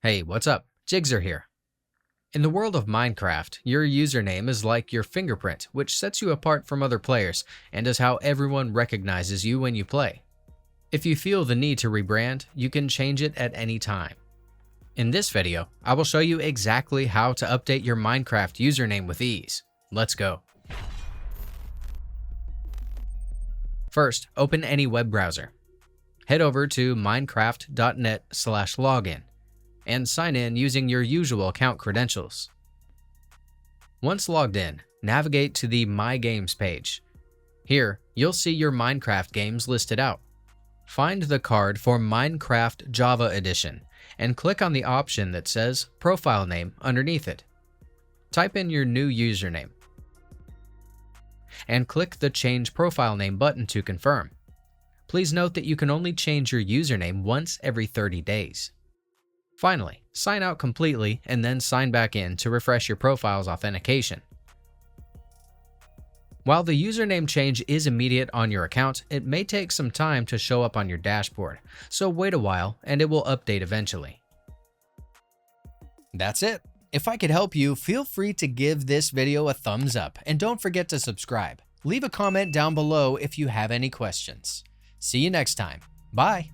Hey, what's up? Jigxor here. In the world of Minecraft, your username is like your fingerprint, which sets you apart from other players and is how everyone recognizes you when you play. If you feel the need to rebrand, you can change it at any time. In this video, I will show you exactly how to update your Minecraft username with ease. Let's go. First, open any web browser. Head over to minecraft.net/login. and sign in using your usual account credentials. Once logged in, navigate to the My Games page. Here, you'll see your Minecraft games listed out. Find the card for Minecraft Java Edition and click on the option that says Profile Name underneath it. Type in your new username and click the Change Profile Name button to confirm. Please note that you can only change your username once every 30 days. Finally, sign out completely and then sign back in to refresh your profile's authentication. While the username change is immediate on your account, it may take some time to show up on your dashboard, so wait a while and it will update eventually. That's it. If I could help you, feel free to give this video a thumbs up and don't forget to subscribe. Leave a comment down below if you have any questions. See you next time. Bye.